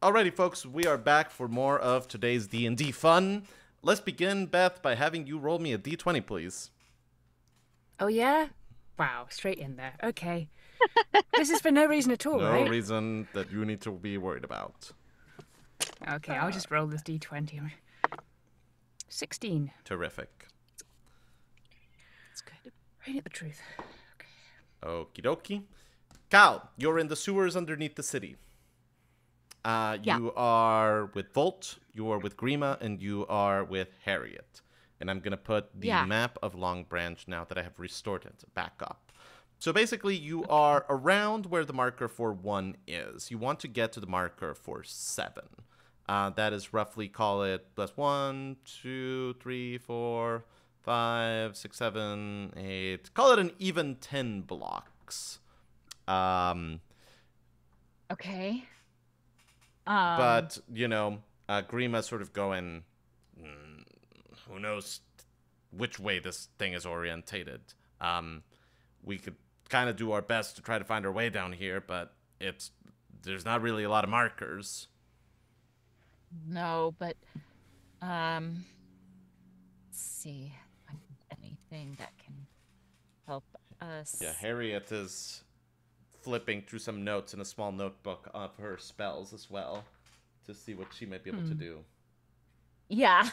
Alrighty, folks, we are back for more of today's D&D fun. Let's begin, Beth, by having you roll me a d20, please. Oh, yeah? Wow, straight in there. Okay. This is for no reason at all, right? No reason that you need to be worried about. Okay, I'll just roll this d20. 16. Terrific. That's good. Right at the truth. Okie dokie. Cal, you're in the sewers underneath the city. You are with Volt, you are with Grima, and you are with Harriet. And I'm going to put the map of Longbranch, now that I have restored it, back up. So basically, you are around where the marker for 1 is. You want to get to the marker for 7. That is roughly, call it, plus 1, 2, 3, 4, 5, 6, 7, 8. Call it an even 10 blocks. Okay. But, you know, Grima's sort of going, who knows which way this thing is orientated. We could kind of do our best to try to find our way down here, but there's not really a lot of markers. No, but, let's see. Anything that can help us. Yeah, Harriet is flipping through some notes in a small notebook of her spells as well to see what she might be able to do. Yeah.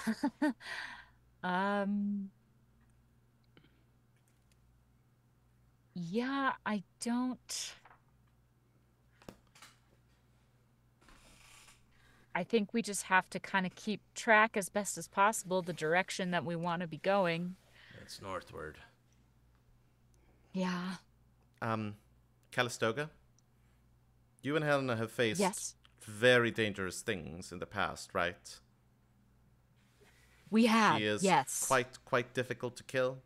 Yeah, I think we just have to kind of keep track as best as possible the direction that we want to be going. It's northward. Yeah. Calistoga, you and Helena have faced very dangerous things in the past, right? We have, She is yes. quite difficult to kill.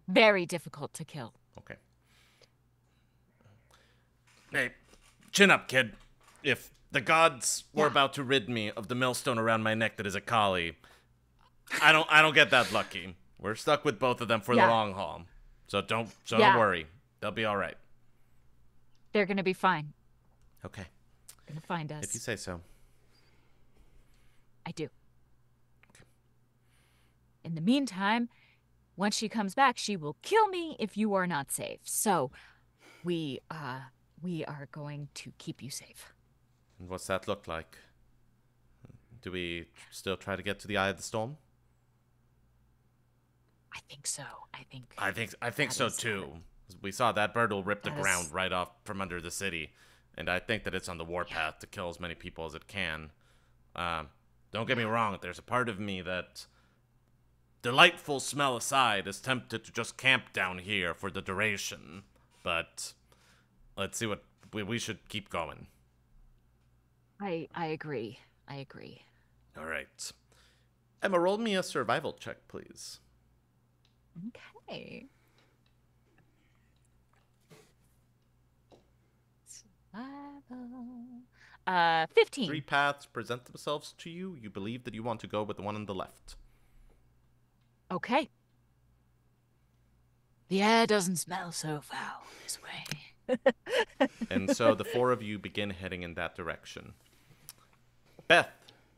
Very difficult to kill. Okay. Hey, chin up, kid. If the gods were about to rid me of the millstone around my neck that is a collie, I don't get that lucky. We're stuck with both of them for the long haul. So don't worry. They'll be all right. They're going to be fine. Okay. Going to find us. If you say so. I do. Okay. In the meantime, once she comes back, she will kill me if you are not safe. So, we are going to keep you safe. And what's that look like? Do we still try to get to the Eye of the Storm? I think so. I think so too. We saw that bird will rip the ground right off from under the city, and I think that it's on the warpath to kill as many people as it can. Don't get me wrong, there's a part of me that, delightful smell aside, is tempted to just camp down here for the duration. But let's see what we should keep going. I agree. All right. Emma, roll me a survival check, please. Okay. Survival. 15. 3 paths present themselves to you. You believe that you want to go with the one on the left. Okay. The air doesn't smell so foul this way. And so the 4 of you begin heading in that direction. Beth,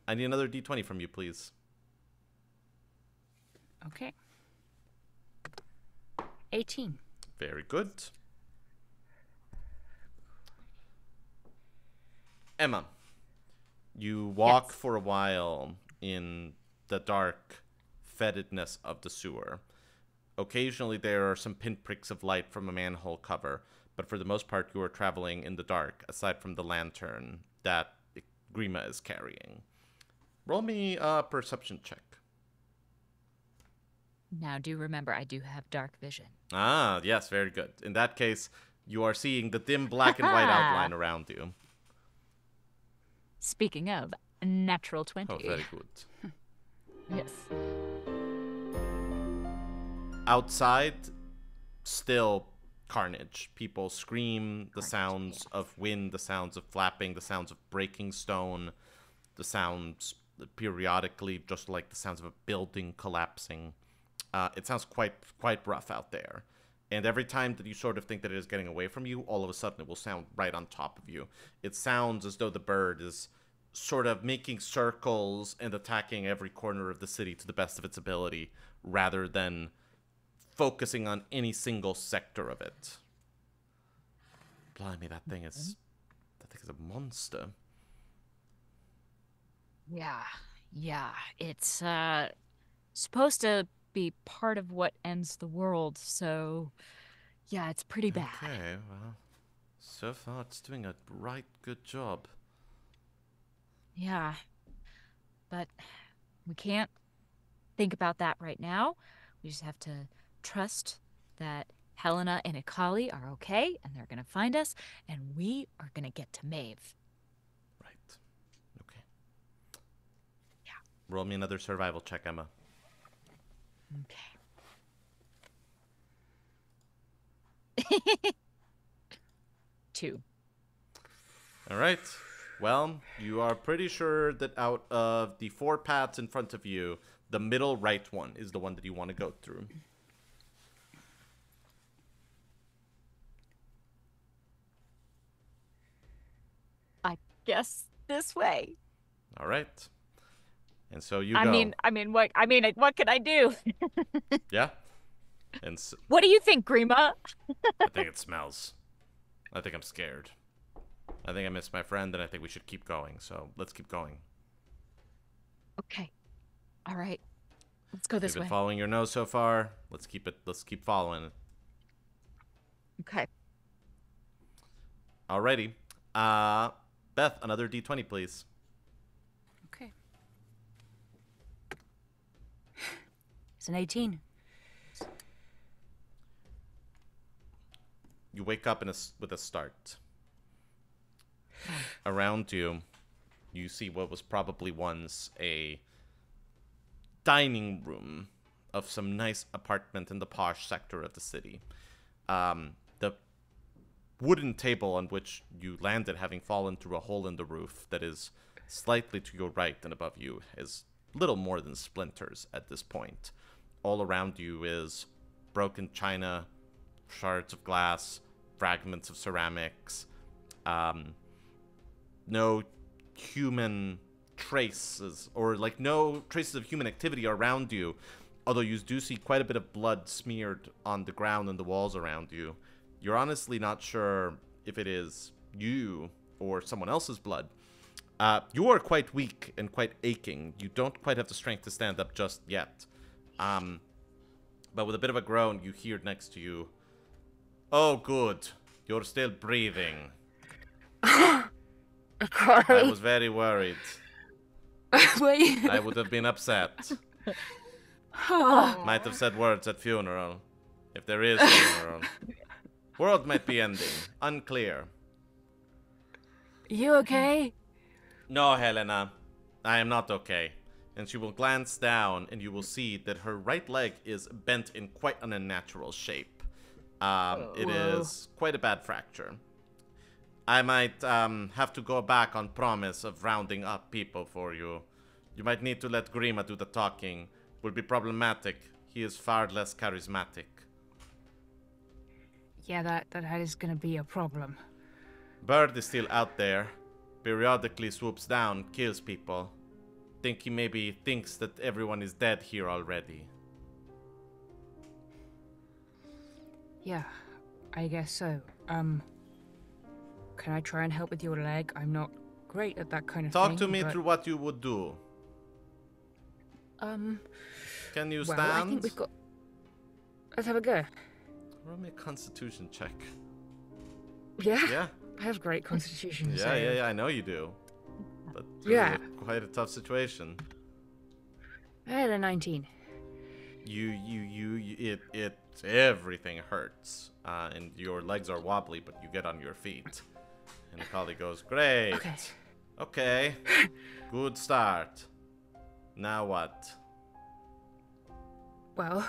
I need another d20 from you, please. Okay. 18. Very good. Emma, you walk for a while in the dark fetidness of the sewer. Occasionally there are some pinpricks of light from a manhole cover, but for the most part you are traveling in the dark, aside from the lantern that Grima is carrying. Roll me a perception check. Now, do remember, I do have dark vision. Ah, yes, very good. In that case, you are seeing the dim black and white outline around you. Speaking of, natural 20. Oh, very good. Yes. Outside, still carnage. People scream, the sounds of wind, the sounds of flapping, the sounds of breaking stone, the sounds periodically, just like the sounds of a building collapsing. It sounds quite rough out there. And every time that you sort of think that it is getting away from you, all of a sudden it will sound right on top of you. It sounds as though the bird is sort of making circles and attacking every corner of the city to the best of its ability, rather than focusing on any single sector of it. Blimey, that thing is a monster. Yeah. It's supposed to be part of what ends the world, so yeah, it's pretty bad. Okay, well, so far it's doing a right good job. Yeah, but we can't think about that right now. We just have to trust that Helena and Akali are okay, and they're gonna find us, and we are gonna get to Maeve. Right. Okay. Yeah. Roll me another survival check, Emma. Okay. 2. All right. Well, you are pretty sure that out of the 4 paths in front of you, the middle right one is the one that you want to go through. I guess this way. All right. And so you I go. mean, what can I do? Yeah. And so, What do you think, Grima? I think it smells. I think I'm scared. I think I missed my friend, and I think we should keep going. So let's keep going. Okay. All right. Let's go this You've way. been following your nose so far. Let's keep it. Let's keep following it. Okay. Alrighty. Beth, another D20, please. Okay. It's an 18. You wake up with a start. Around you, you see what was probably once a dining room of some nice apartment in the posh sector of the city. The wooden table on which you landed, having fallen through a hole in the roof that is slightly to your right and above you, is little more than splinters at this point. All around you is broken china, shards of glass, fragments of ceramics, no human traces, or like no traces of human activity around you, although you do see quite a bit of blood smeared on the ground and the walls around you. You're honestly not sure if it is you or someone else's blood. You are quite weak and quite aching. You don't quite have the strength to stand up just yet. But with a bit of a groan, you hear next to you, "Oh, good. You're still breathing." I was very worried. I would have been upset. Might have said words at funeral. If there is funeral. World might be ending. Unclear. You okay? No, Helena. I am not okay. And she will glance down, and you will see that her right leg is bent in quite an unnatural shape. It is quite a bad fracture. I might have to go back on promise of rounding up people for you. You might need to let Grima do the talking. Will be problematic. He is far less charismatic. Yeah, that is gonna be a problem. Bird is still out there. Periodically swoops down, kills people. Think he maybe thinks that everyone is dead here already. Yeah, I guess so. Can I try and help with your leg? I'm not great at that kind of thing. Talk to me through what you would do. Can you stand? I think we've got... Let's have a go. Roll me a constitution check. Yeah? Yeah. I have great constitution. Yeah, so... yeah, I know you do. But yeah, quite a tough situation. I had a 19. Everything hurts, and your legs are wobbly, but you get on your feet. And Kali goes, "Great. Okay. Good start. Now what?" Well,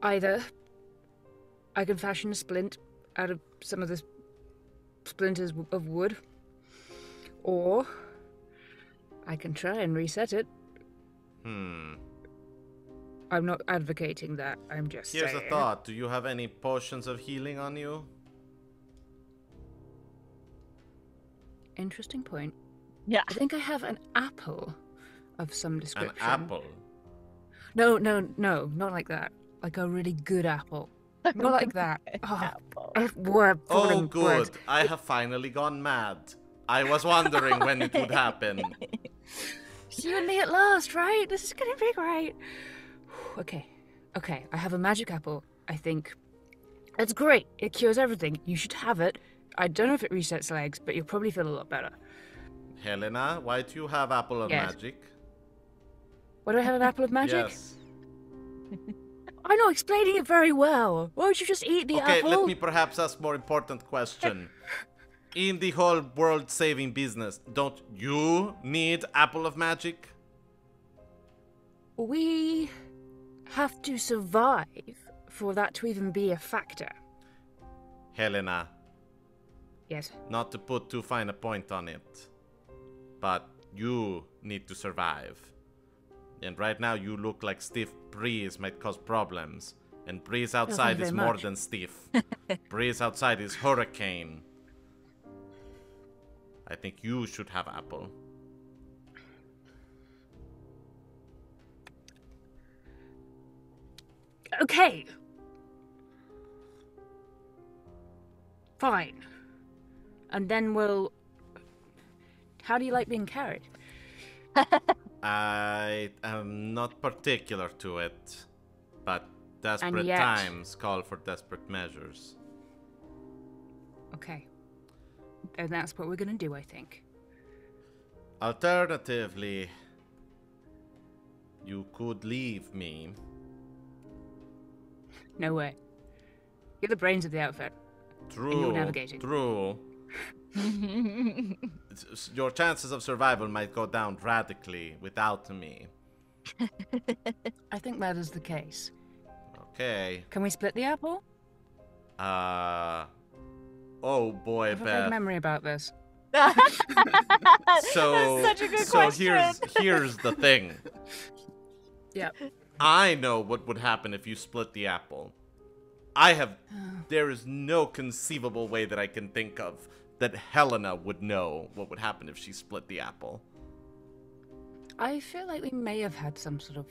either I can fashion a splint out of some of the splinters of wood, or I can try and reset it. I'm not advocating that. I'm just Here's saying. a thought. Do you have any potions of healing on you? Interesting point. Yeah. I think I have an apple of some description. An apple? No, not like that. Like a really good apple. Not like that. Apple. Oh, good. I have finally gone mad. I was wondering when it would happen. It's you and me at last, right? This is gonna be great. Okay. I have a magic apple. I think it's great. It cures everything. You should have it. I don't know if it resets legs, but you'll probably feel a lot better. Helena, why do you have apple of magic? Why do I have an apple of magic? Yes. I'm not explaining it very well. Why don't you just eat the apple? Okay, let me perhaps ask more important question. In the whole world-saving business, don't you need apple of magic? We have to survive for that to even be a factor. Helena, Yes. not to put too fine a point on it, but you need to survive. And right now you look like stiff breeze might cause problems. And breeze outside is more than stiff. Breeze outside is hurricane. I think you should have apple. Okay. Fine. And then we'll... How do you like being carried? I am not particular to it, but desperate yet- times call for desperate measures. Okay. And that's what we're gonna do, I think. Alternatively, you could leave me. No way. You're the brains of the outfit. And you're navigating. True. Your chances of survival might go down radically without me. I think that is the case. Okay. Can we split the apple? Oh boy, I have a vague Beth. memory about this. So, That's such a good so question. here's the thing. Yeah. I know what would happen if you split the apple. There is no conceivable way that I can think of that Helena would know what would happen if she split the apple. I feel like we may have had some sort of...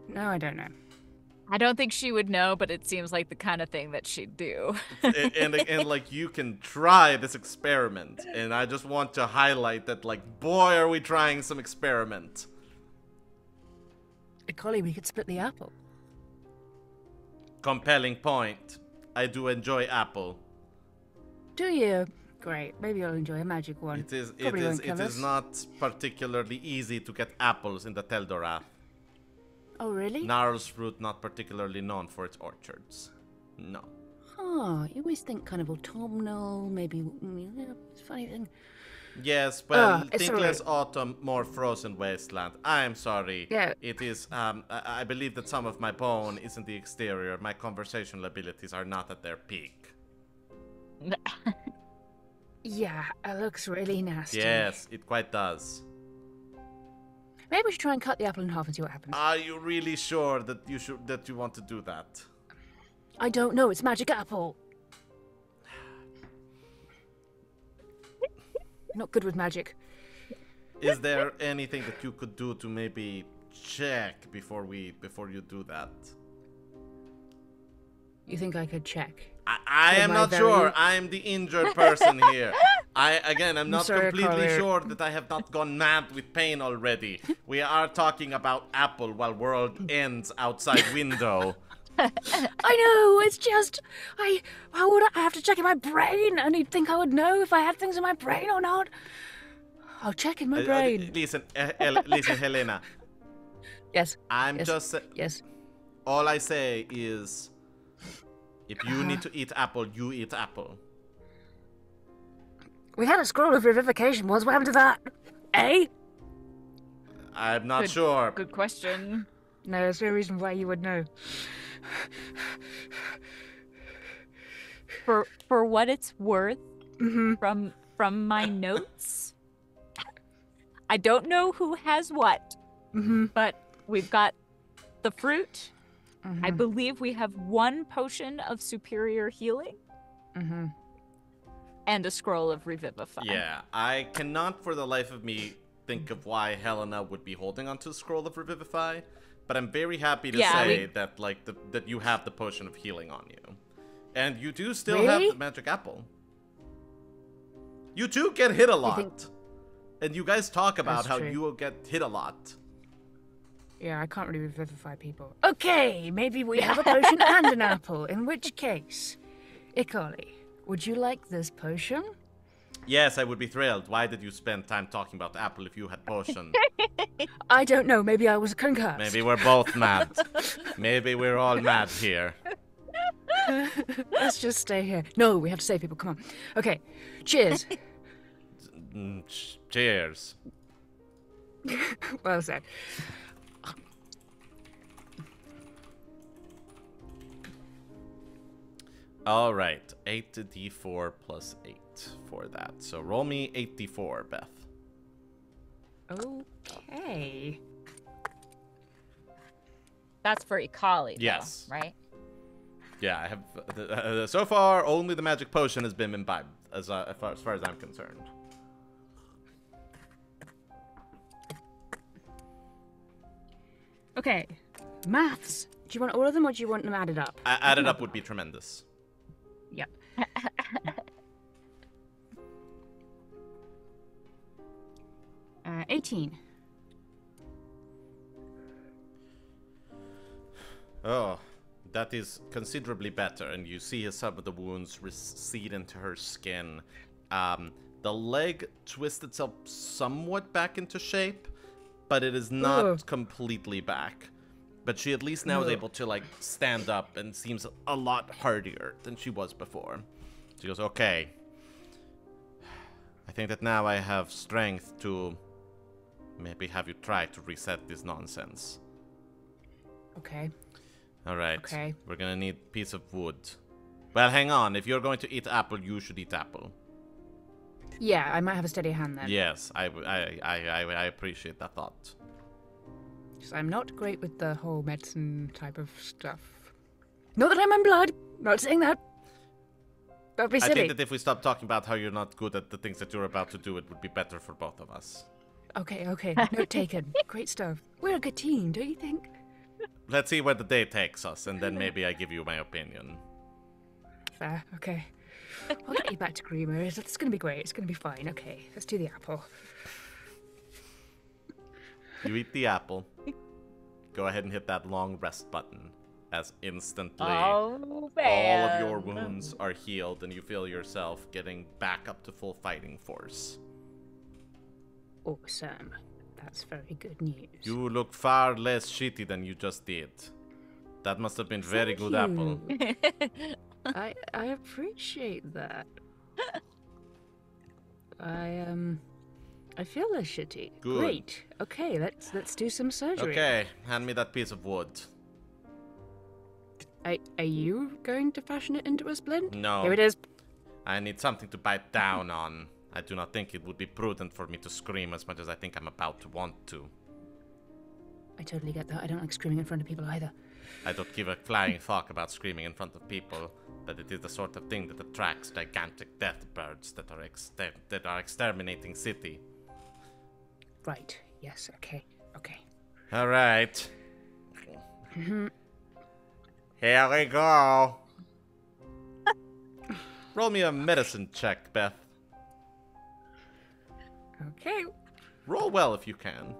No, I don't know. I don't think she would know, but it seems like the kind of thing that she'd do. and like, you can try this experiment, and I just want to highlight that, like, boy, are we trying some experiment. Collie, we could split the apple. Compelling point. I do enjoy apple. Do you? Great. Maybe I'll enjoy a magic one. It is not particularly easy to get apples in the Teldorath. Oh, really? Gnarl's fruit not particularly known for its orchards. No. Oh, you always think kind of autumnal, maybe... Yeah, it's a funny thing. Yes, well, it's think alright. less autumn, more frozen wasteland. I'm sorry. Yeah. It is, I believe that some of my bone isn't the exterior. My conversational abilities are not at their peak. Yeah, it looks really nasty. Yes, it quite does. Maybe we should try and cut the apple in half and see what happens. Are you really sure that you want to do that? I don't know, it's magic apple. Not good with magic. Is there anything that you could do to maybe check before you do that? You think I could check? I am not sure. I am the injured person here. I'm not sorry, completely Cavalier. sure that I have not gone mad with pain already. We are talking about apple while world ends outside window. I know, it's just... How would I have to check in my brain? And you'd think I would know if I had things in my brain or not. I'll check in my brain. Listen, Helena. Yes. Yes. All I say is, if you need to eat apple, you eat apple. We had a scroll of revivification once. What happened to that? Eh? I'm not sure. Good question. No, there's no reason why you would know. For what it's worth, from my notes, I don't know who has what, but we've got the fruit. I believe we have 1 potion of superior healing. And a scroll of revivify. Yeah, I cannot for the life of me think of why Helena would be holding onto the scroll of revivify, but I'm very happy to say that like that you have the potion of healing on you, and you do still have the magic apple. You do get hit a lot, and you guys talk about how you will get hit a lot. Yeah, I can't really revivify people. Okay, maybe we have a potion and an apple, in which case, Ikali, would you like this potion? Yes, I would be thrilled. Why did you spend time talking about the apple if you had potion? I don't know, maybe I was concussed. Maybe we're both mad. Maybe we're all mad here. Let's just stay here. No, we have to save people, come on. Okay, cheers. Cheers. Well said. All right, 8d4 plus 8 for that. So roll me 8d4, Beth. Okay. That's for Ikali, yes. Though, right? Yeah, I have. So far, only the magic potion has been imbibed, as far as I'm concerned. Okay, maths. Do you want all of them, or do you want them added up? Added up would be tremendous. Yep. 18. Oh, that is considerably better, and you see some of the wounds recede into her skin. The leg twists itself somewhat back into shape, but it is not completely back. But she at least now is able to, like, stand up and seems a lot hardier than she was before. She goes, okay. I think that now I have strength to maybe have you try to reset this nonsense. Okay. Alright. Okay. We're gonna need a piece of wood. Well, hang on. If you're going to eat apple, you should eat apple. Yeah, I might have a steady hand then. Yes, I appreciate that thought. Because I'm not great with the whole medicine type of stuff. Not that I'm in blood. Not saying that. That'd be silly. I think that if we stop talking about how you're not good at the things that you're about to do, it would be better for both of us. Okay. Note taken. Great stuff. We're a good team, don't you think? Let's see where the day takes us, and then maybe I give you my opinion. Fair. Okay. I'll get you back to Grima. It's going to be great. It's going to be fine. Okay, let's do the apple. You eat the apple. Go ahead and hit that long rest button. As instantly all of your wounds are healed, and you feel yourself getting back up to full fighting force. Awesome. That's very good news. You look far less shitty than you just did. That must have been very good apple. I appreciate that. I feel less shitty. Good. Great. Okay, let's do some surgery. Okay, hand me that piece of wood. Are you going to fashion it into a splint? No. Here it is. I need something to bite down on. I do not think it would be prudent for me to scream as much as I think I'm about to want to. I totally get that. I don't like screaming in front of people either. I don't give a flying fuck about screaming in front of people, but it is the sort of thing that attracts gigantic death birds that are exterminating city. Right. Yes. Okay. All right. Here we go. Roll me a medicine check, Beth. Okay. Roll well if you can.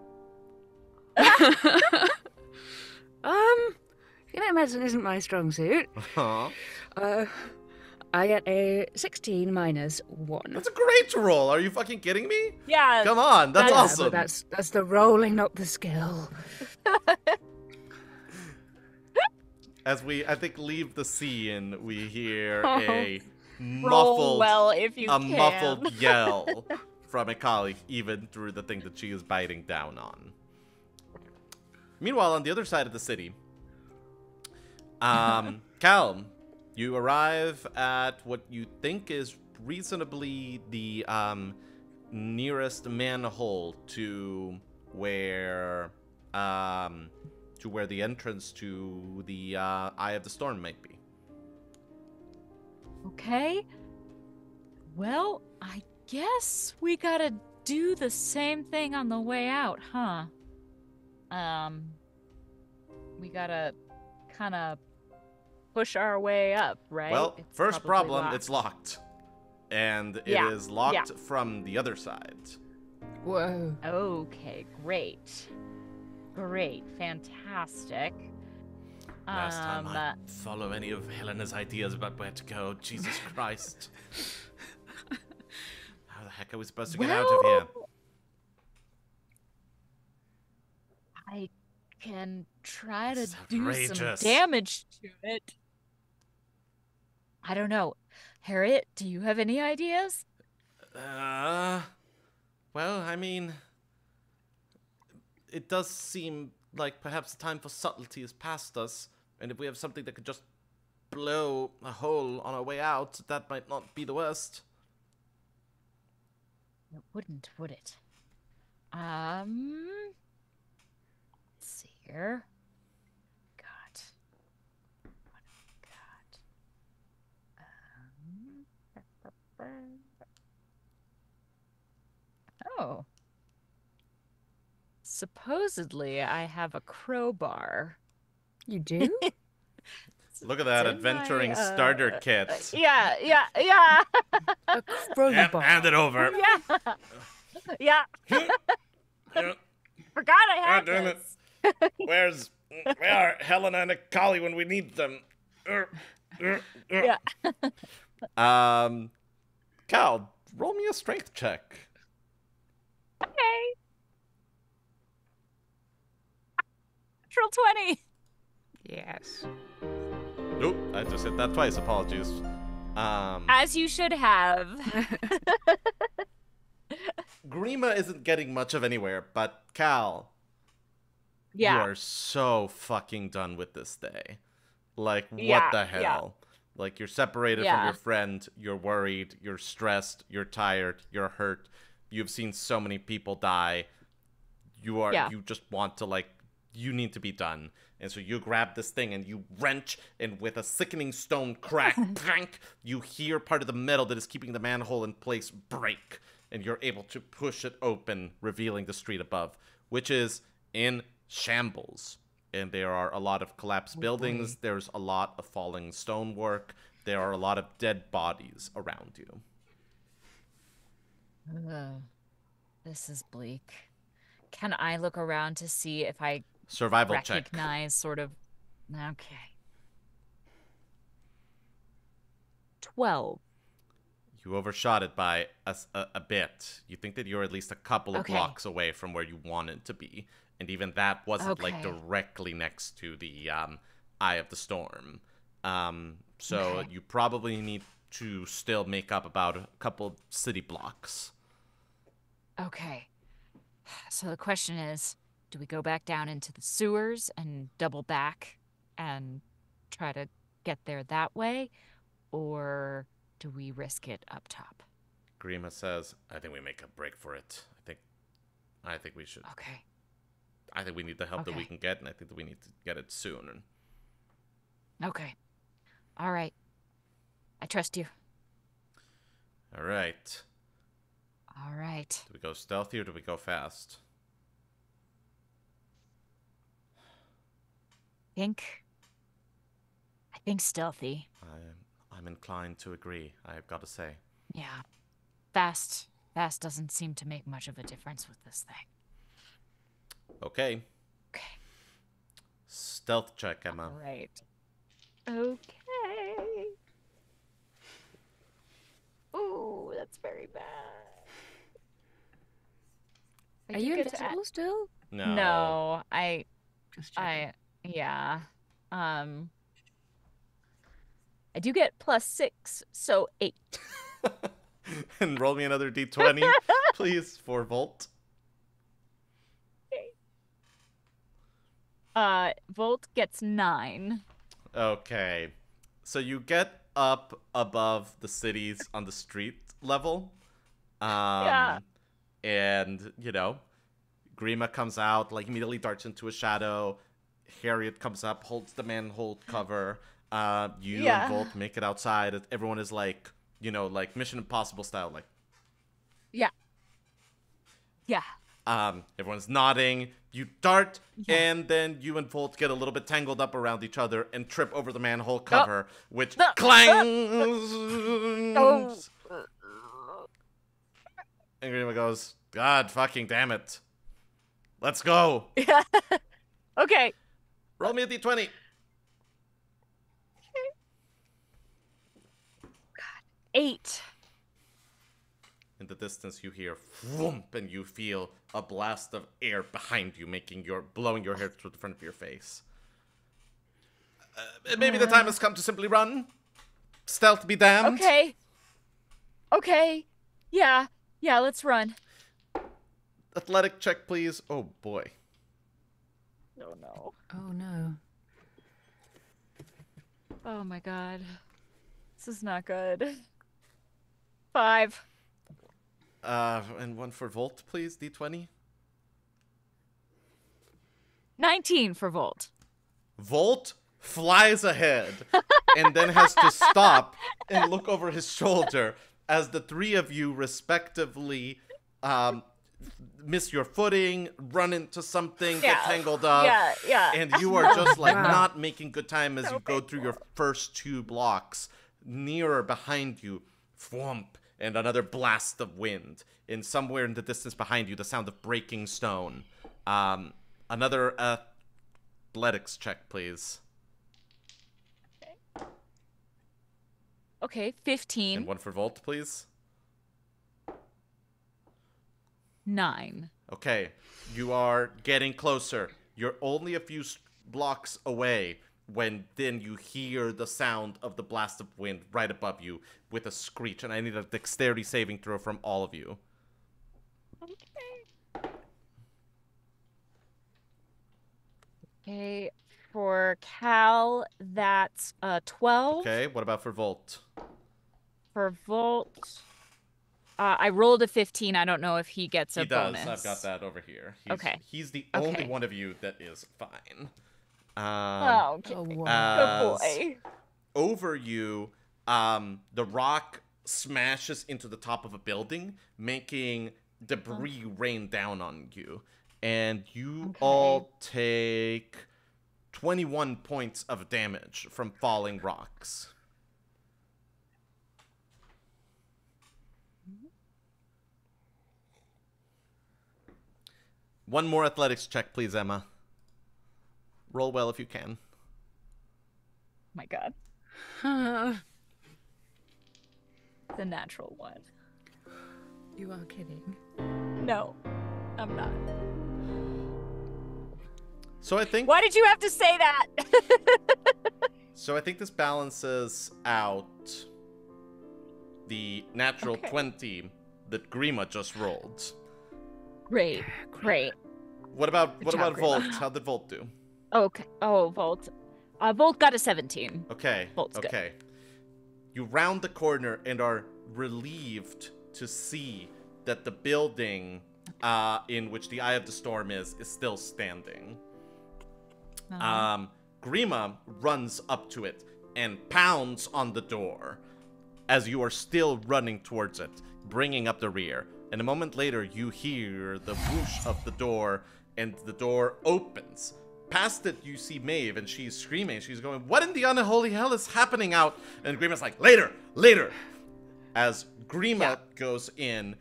Medicine isn't my strong suit. I get a 16 minus 1. That's a great roll. Are you fucking kidding me? Yeah. Come on, that's awesome. But that's the rolling, not the skill. As we, I think, leave the scene, we hear a Roll well if you can. muffled yell from a colleague, even through the thing that she is biting down on. Meanwhile, on the other side of the city, Cal, you arrive at what you think is reasonably the nearest manhole to where to where the entrance to the Eye of the Storm might be. Okay. Well, I guess we gotta do the same thing on the way out, huh? We gotta kind of push our way up, right? Well, It's first probably problem, locked. it's locked. And it Yeah, is locked from the other side. Whoa. Okay, great. Great, fantastic. Last time I follow any of Helena's ideas about where to go, Jesus Christ. How the heck are we supposed to get out of here? I can try to This is do some outrageous. damage to it. I don't know. Harriet, do you have any ideas? Well, I mean, it does seem like perhaps the time for subtlety is past us, and if we have something that could just blow a hole on our way out, that might not be the worst. It wouldn't, would it? Let's see here. What have we got? Oh. Supposedly, I have a crowbar. You do? Look at that in adventuring my, starter kit. Yeah. A crowbar. Hand it over. Yeah. Forgot I had damn it. this. Where are Helena and Akali when we need them? Yeah. Cal, roll me a strength check. Okay. Natural 20. Yes. Nope, I just hit that twice. Apologies. As you should have. Grima isn't getting much of anywhere, but Cal, you are so fucking done with this day. Like, what the hell? Yeah. Like, you're separated from your friend, you're worried, you're stressed, you're tired, you're hurt. You've seen so many people die. You just want to, like, you need to be done. And so you grab this thing and you wrench, and with a sickening stone crack, crank, you hear part of the metal that is keeping the manhole in place break. And you're able to push it open, revealing the street above, which is in shambles. And there are a lot of collapsed buildings. There's a lot of falling stonework. There are a lot of dead bodies around you. This is bleak. Can I look around to see if I Survival recognize check. sort of... Okay. 12. You overshot it by a bit. You think that you're at least a couple of blocks away from where you wanted to be. And even that wasn't, like, directly next to the Eye of the Storm. So you probably need to still make up about a couple city blocks. Okay. So the question is, do we go back down into the sewers and double back and try to get there that way? Or do we risk it up top? Grima says, I think we make a break for it. I think we should. Okay. I think we need the help that we can get, and I think that we need to get it soon. Okay. All right. I trust you. All right. All right. Do we go stealthy or do we go fast? I think stealthy. I'm inclined to agree, I've got to say. Yeah. Fast doesn't seem to make much of a difference with this thing. Okay. Okay. Stealth check, Emma. All right. Okay. Ooh, that's very bad. Are you invisible still? No. No, Just checking. yeah. I do get +6, so 8. And roll me another d20, please, for Volt. Volt gets 9. Okay. So you get up above the cities on the street level. Yeah. And, Grima comes out, like, immediately darts into a shadow. Harriet comes up, holds the manhole cover. You Yeah. and Volt make it outside. Everyone is like, like Mission Impossible style, like. Yeah. Yeah. Everyone's nodding. You dart, Yeah. and then you and Volt get a little bit tangled up around each other and trip over the manhole cover, which No. clangs. Oh. And Grima goes, God fucking damn it. Let's go. Yeah. Okay. Roll me a d20. 8. In the distance, you hear whoomp, and you feel a blast of air behind you, blowing your hair through the front of your face. Maybe the time has come to simply run. Stealth be damned. Okay. Yeah, let's run. Athletic check, please. Oh, boy. Oh, no. Oh no. Oh, my God. This is not good. 5. And one for Volt, please. D20. 19 for Volt. Volt flies ahead and then has to stop and look over his shoulder as the three of you respectively miss your footing, run into something, get tangled up. Yeah. And you are just like Wow. not making good time as you go through your first 2 blocks. Nearer behind you, thwomp, and another blast of wind. And somewhere in the distance behind you, the sound of breaking stone. Another athletics check, please. Okay, 15. And one for Volt, please. 9. Okay, you are getting closer. You're only a few blocks away when then you hear the sound of the blast of wind right above you with a screech. And I need a dexterity saving throw from all of you. Okay, for Cal, that's 12. Okay, what about for Volt? For Volt, I rolled a 15. I don't know if he gets a He does. bonus. I've got that over here. Okay. He's the Okay. only one of you that is fine. Oh, okay. Oh wow. As Good boy. over you, the rock smashes into the top of a building, making debris rain down on you. And you all take 21 points of damage from falling rocks. One more athletics check, please, Emma. Roll well if you can. My God. The natural one. You are kidding. No, I'm not. So I think Why did you have to say that? this balances out the natural Okay. 20 that Grima just rolled. Great. What about job, Grima. Volt? How did Volt do? Okay. Oh, Volt. Volt got a 17. Okay. Volt's good. okay. You round the corner and are relieved to see that the building in which the Eye of the Storm is still standing. Grima runs up to it and pounds on the door as you are still running towards it, bringing up the rear. And a moment later, you hear the whoosh of the door, and the door opens. Past it, you see Maeve, and she's screaming. She's going, "What in the unholy hell is happening out?" And Grima's like, "Later! As Grima goes in,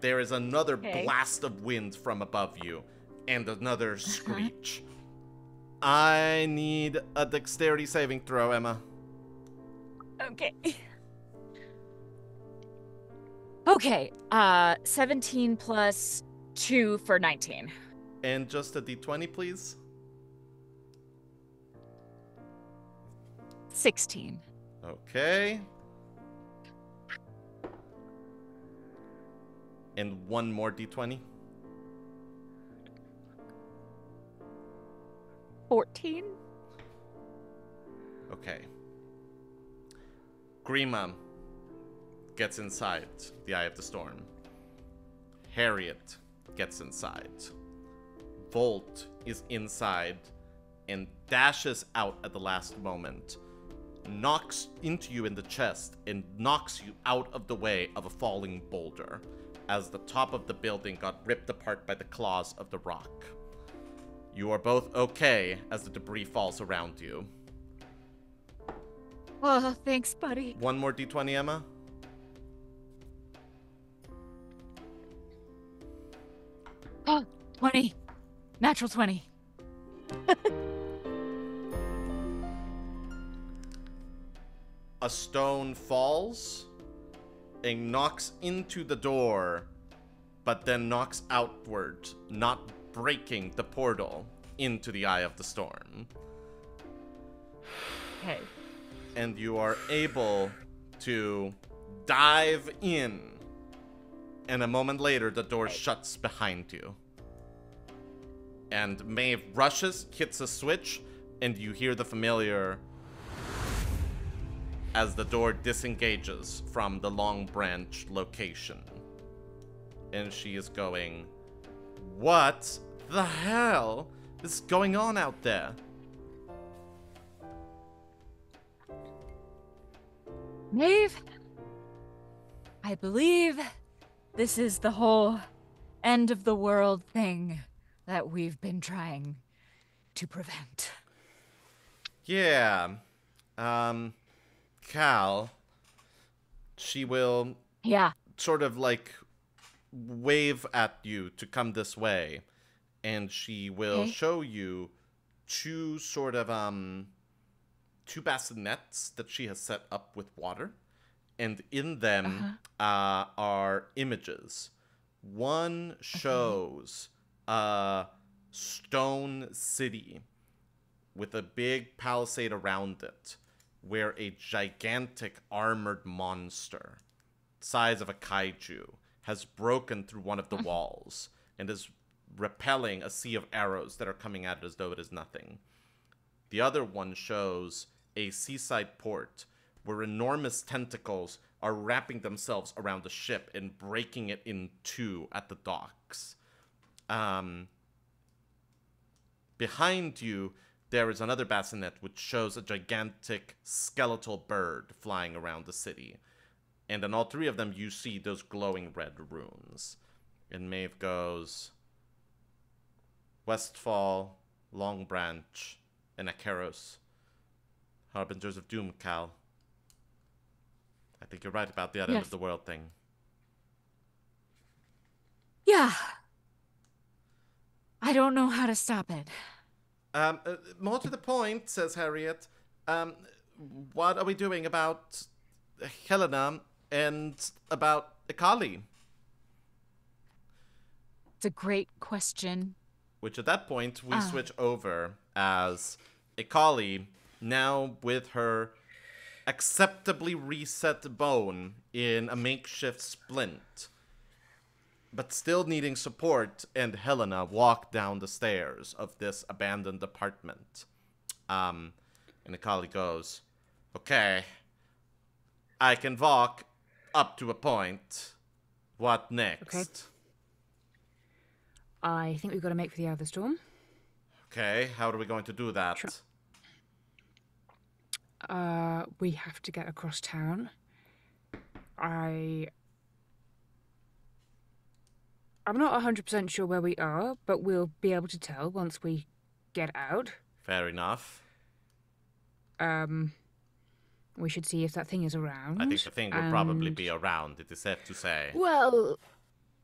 there is another blast of wind from above you, and another screech. I need a dexterity saving throw, Emma. Okay. Okay. 17 plus 2 for 19. And just a d20, please. 16. Okay. And one more d20. 14. Okay. Grima gets inside the Eye of the Storm. Harriet gets inside. Volt is inside and dashes out at the last moment, knocks into you in the chest, and knocks you out of the way of a falling boulder as the top of the building got ripped apart by the claws of the rock. You are both okay as the debris falls around you. Oh, thanks, buddy. One more d20, Emma. Oh, 20. Natural 20. A stone falls and knocks into the door, but then knocks outward, not breaking the portal into the Eye of the Storm. Okay. And you are able to dive in. And a moment later, the door shuts behind you. And Maeve rushes, hits a switch, and you hear the familiar as the door disengages from the Longbranch location. And she is going, "What the hell is going on out there?" Maeve, I believe this is the whole end of the world thing that we've been trying to prevent. Yeah. Cal, she will sort of like wave at you to come this way, and she will show you two bassinets that she has set up with water, and in them are images. One shows a stone city with a big palisade around it, where a gigantic armored monster, size of a kaiju, has broken through one of the walls and is repelling a sea of arrows that are coming at it as though it is nothing. The other one shows a seaside port where enormous tentacles are wrapping themselves around the ship and breaking it in two at the docks. Behind you, there is another bassinet which shows a gigantic skeletal bird flying around the city. And in all three of them, you see those glowing red runes. And Maeve goes, Westfall, Longbranch, and Akaros. Harbingers of Doom, Cal. I think you're right about the end of the world thing. Yeah. I don't know how to stop it. More to the point, says Harriet. What are we doing about Helena and about Akali? It's a great question. Which at that point, we switch over as Akali, now with her acceptably reset bone in a makeshift splint, but still needing support, and Helena walk down the stairs of this abandoned apartment. And Akali goes, "Okay, I can walk up to a point. What next?" Okay. I think we've got to make for the Eye of the Storm. Okay, how are we going to do that? Sure. We have to get across town. I'm not 100% sure where we are, but we'll be able to tell once we get out. Fair enough. We should see if that thing is around. I think the thing will probably be around, it is safe to say. Well,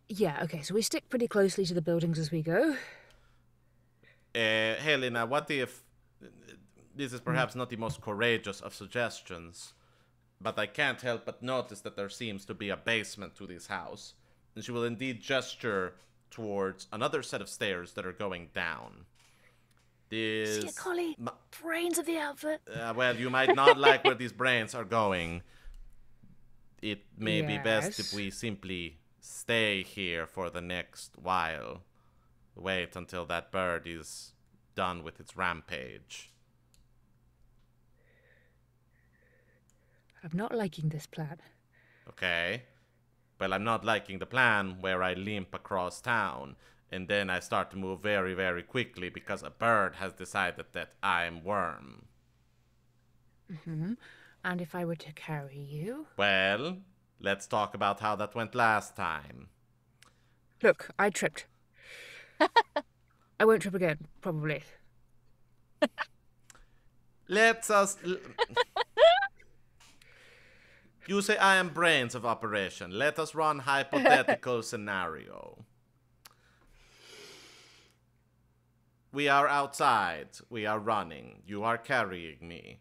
yeah, okay, so we stick pretty closely to the buildings as we go. Helena, what if... This is perhaps not the most courageous of suggestions, but I can't help but notice that there seems to be a basement to this house. And she will indeed gesture towards another set of stairs that are going down. See it, Collie? Brains of the outfit. Well, you might not like where these brains are going. It may be best if we simply stay here for the next while. Wait until that bird is done with its rampage. I'm not liking this plan. Okay. Well, I'm not liking the plan where I limp across town And then I start to move very, very quickly because a bird has decided that I'm worm. Mm-hmm. And if I were to carry you? Well, let's talk about how that went last time. Look, I tripped. I won't trip again, probably. Let's us... You say I am brains of operation. Let us run hypothetical scenario. We are outside. We are running. You are carrying me.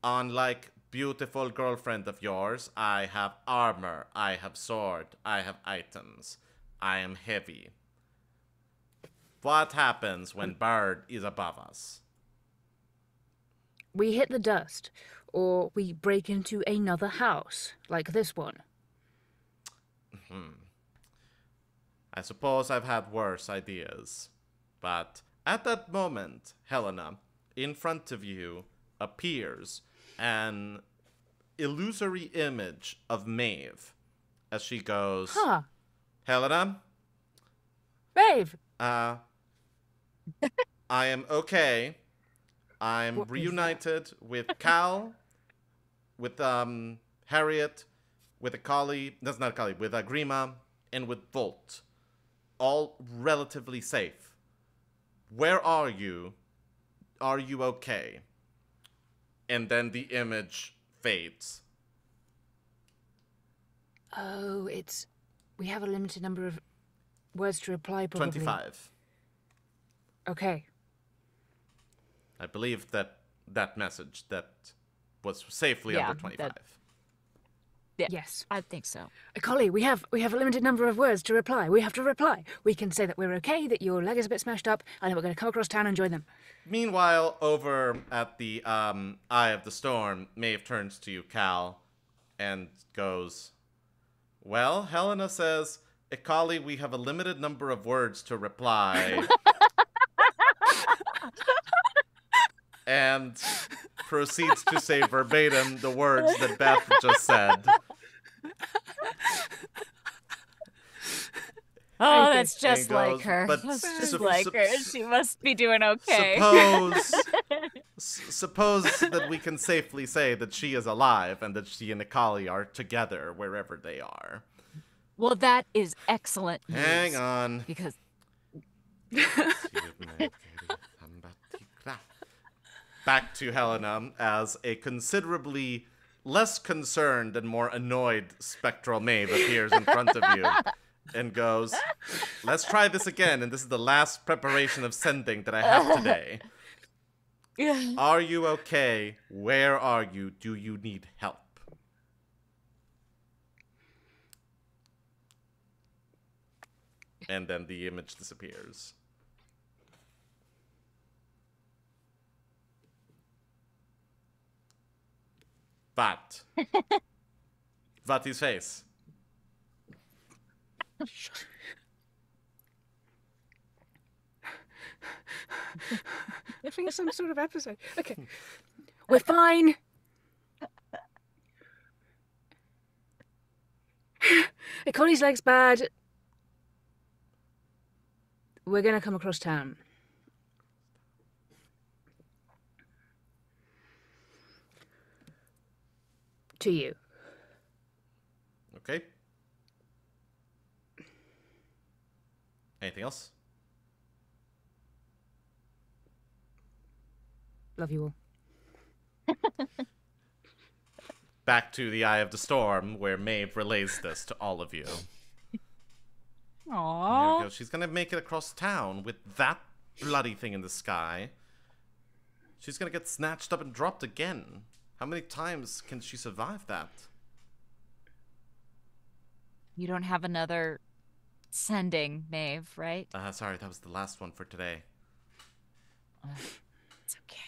Unlike beautiful girlfriend of yours, I have armor. I have sword. I have items. I am heavy. What happens when bird is above us? We hit the dust, or we break into another house, like this one. I suppose I've had worse ideas. But at that moment, Helena, in front of you appears an illusory image of Maeve as she goes, Huh. Helena, Maeve! I am okay. I'm What is reunited with Cal, with Harriet, with Akali, that's not Akali, with Grima, and with Volt. All relatively safe. Where are you? Are you okay? And then the image fades. Oh, we have a limited number of words to reply, probably. 25. Okay. I believe that message that was safely Yeah, under 25. Yeah, Yes. I think so. Collie, we have a limited number of words to reply. We have to reply. We can say that we're okay, that your leg is a bit smashed up, and that we're going to come across town and join them. Meanwhile, over at the Eye of the Storm, Maeve turns to you, Cal, and goes, well, Helena says, Akali, we have a limited number of words to reply. And proceeds to say verbatim the words that Beth just said. Oh, that's just And goes, like her. but That's just sup- like sup- her. She must be doing okay. Suppose that we can safely say that she is alive and that she and Akali are together wherever they are. Well, that is excellent news. Hang on. Because Back to Helena as a considerably less concerned and more annoyed spectral Maeve appears in front of you and goes, let's try this again, and this is the last preparation of sending that I have today. Are you okay? Where are you? Do you need help? And then the image disappears. What is face? Having some sort of episode. Okay. We're fine. Connie's leg's bad. We're gonna come across town. To you. Okay. Anything else? Love you all. Back to the Eye of the Storm, where Maeve relays this to all of you. There we Aww. go. She's gonna make it across town with that bloody thing in the sky. She's gonna get snatched up and dropped again. How many times can she survive that? You don't have another sending, Maeve, right? Sorry, that was the last one for today. It's okay.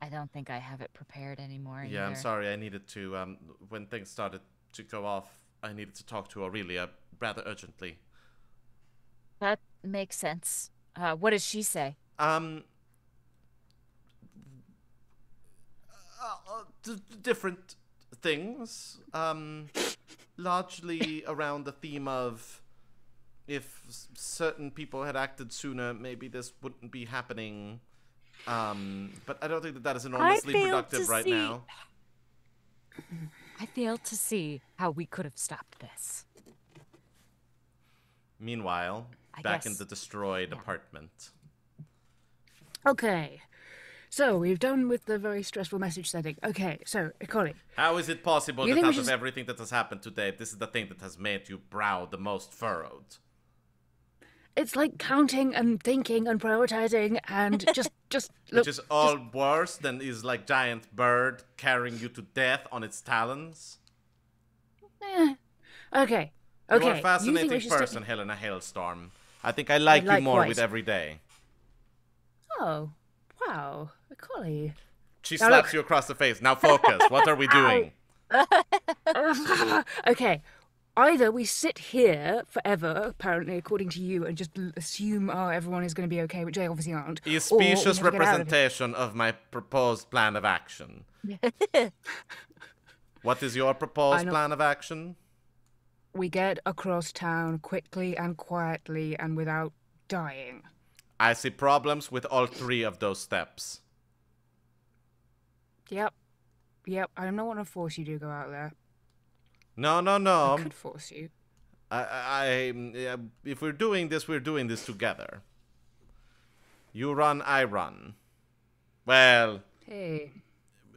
I don't think I have it prepared anymore. Yeah, I'm either. sorry. I needed to, when things started to go off, I needed to talk to Aurelia rather urgently. That makes sense. What does she say? Different things. Largely around the theme of if certain people had acted sooner, maybe this wouldn't be happening. But I don't think that is enormously productive right now. I failed to see how we could have stopped this. Meanwhile, back in the destroyed apartment. Okay. So, we've done with the very stressful message setting. Okay, so, Collie. How is it possible that out of everything that has happened today, this is the thing that has made your brow the most furrowed? It's like counting and thinking and prioritizing and just look. Which is all worse than is like giant bird carrying you to death on its talons? Okay. You're a fascinating person, Helena Hailstorm. I think I like you more with every day. Oh, wow. Collie. She slaps you across the face. Now focus. What are we doing? Okay. Either we sit here forever, apparently, according to you, and just assume, everyone is going to be okay, which they obviously aren't. A specious representation of my proposed plan of action. What is your proposed plan of action? We get across town quickly and quietly and without dying. I see problems with all three of those steps. Yep. I don't want to force you to go out there. No. I could force you. If we're doing this together. You run, I run. Well. Hey.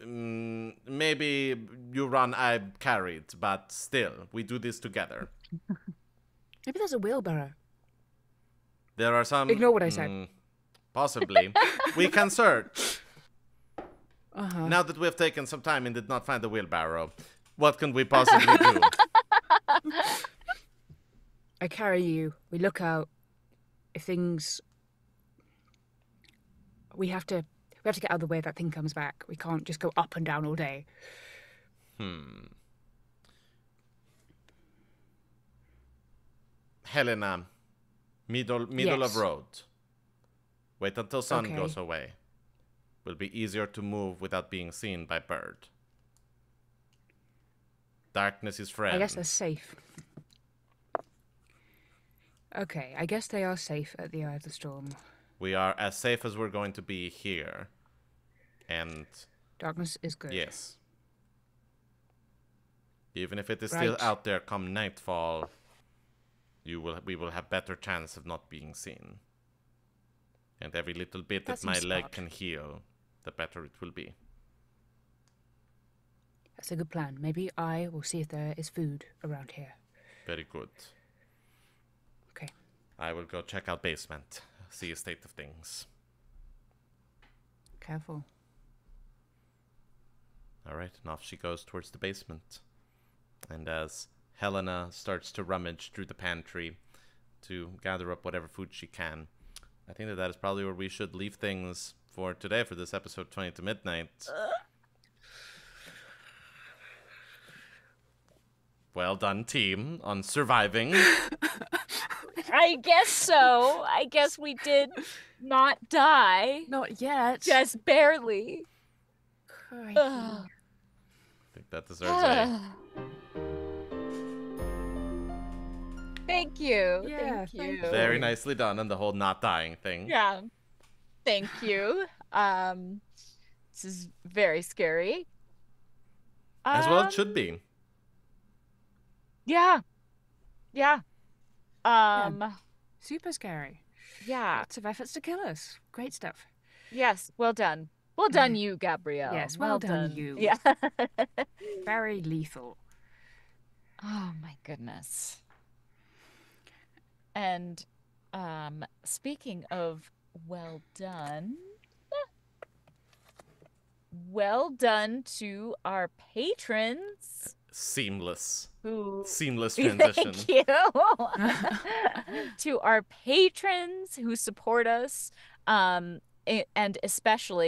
Maybe you run, I carry it, but still, we do this together. Maybe there's a wheelbarrow. There are some. Ignore what I said. Possibly. We can search. Now that we have taken some time and did not find the wheelbarrow, what can we possibly do? I carry you. We look out. If things... We have to get out of the way if that thing comes back. We can't just go up and down all day. Helena, middle of road. Wait until sun goes away. Will be easier to move without being seen by bird. Darkness is friend. I guess they're safe. Okay, I guess they are safe at the eye of the storm. We are as safe as we're going to be here. And... darkness is good. Yes. Even if it is still out there come nightfall, we will have better chance of not being seen. And every little bit that my leg can heal, the better it will be. That's a good plan. Maybe I will see if there is food around here. Very good. Okay. I will go check out basement, see a state of things. Careful. Alright, and off she goes towards the basement. And as Helena starts to rummage through the pantry to gather up whatever food she can, I think that is probably where we should leave things for today, for this episode 20 to Midnight. Well done, team, on surviving. I guess so. I guess we did not die. Not yet. Just barely. I think that deserves a... Thank you. Yeah, thank you. Very nicely done on the whole not dying thing. Yeah. Thank you. This is very scary. As well it should be. Yeah. Super scary. Yeah. Lots of efforts to kill us. Great stuff. Yes, well done. Well done, you, Gabriel. Yes, well done, you. Yeah. Very lethal. Oh, my goodness. And speaking of well done to our patrons. Seamless transition. Thank you. To our patrons who support us, and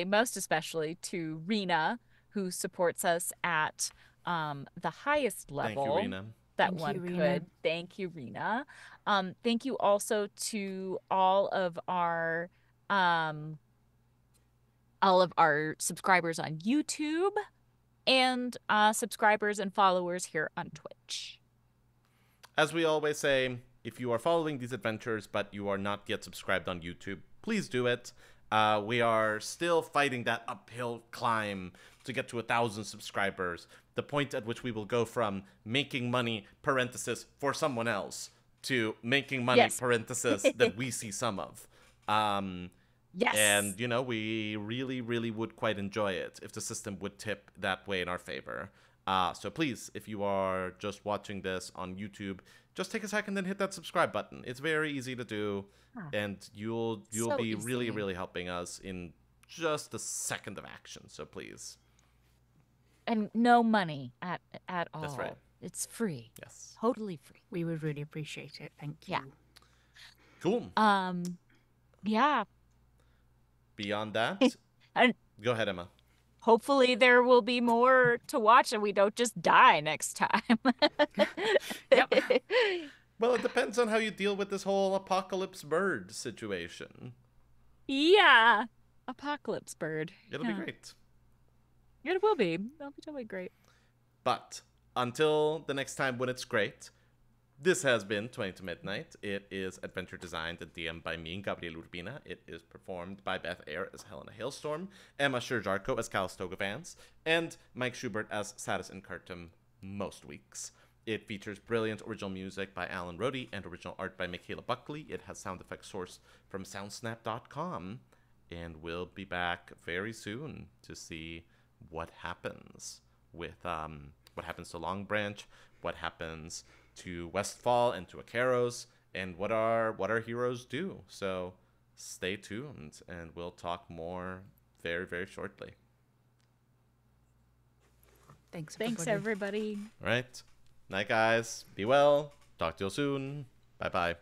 most especially to Rena, who supports us at the highest level. Thank you, Rena. Thank you, Rena. Thank you, Rena. Thank you also to all of our subscribers on YouTube and subscribers and followers here on Twitch. As we always say, if you are following these adventures but you are not yet subscribed on YouTube, please do it. We are still fighting that uphill climb to get to 1,000 subscribers, the point at which we will go from making money, parenthesis, for someone else, to making money, Yes. parenthesis, that we see some of. Yes. And, you know, we really, really would quite enjoy it if the system would tip that way in our favor. So please, if you are just watching this on YouTube, just take a second and hit that subscribe button. It's very easy to do, and you'll So be easy. really, really helping us in just a second of action. So please. And no money at all. That's right. It's free. Yes. Totally free. We would really appreciate it. Thank you. Yeah. Cool. Yeah. Beyond that, And go ahead, Emma. hopefully there will be more to watch and we don't just die next time. Yep. Well, it depends on how you deal with this whole apocalypse bird situation. Yeah. Apocalypse bird. It'll be great. It will be. That'll be totally great. But until the next time when it's great, this has been 20 to Midnight. It is adventure designed and DM'd by me, Gabriel Urbina. It is performed by Beth, Eyre as Helena Hailstorm, Emma Sherr-Ziarko as Calistoga Vance, and Mike Schubert as Satus and Curtum most weeks. It features brilliant original music by Alan Rohde and original art by Mikaela Buckley. It has sound effects sourced from soundsnap.com, and we'll be back very soon to see what happens with what happens to Longbranch, what happens to Westfall and to Akaros, and what our heroes do. So stay tuned, and we'll talk more very, very shortly. Thanks, Thanks, everybody. everybody. All right. Night, guys. Be well. Talk to you soon. Bye-bye.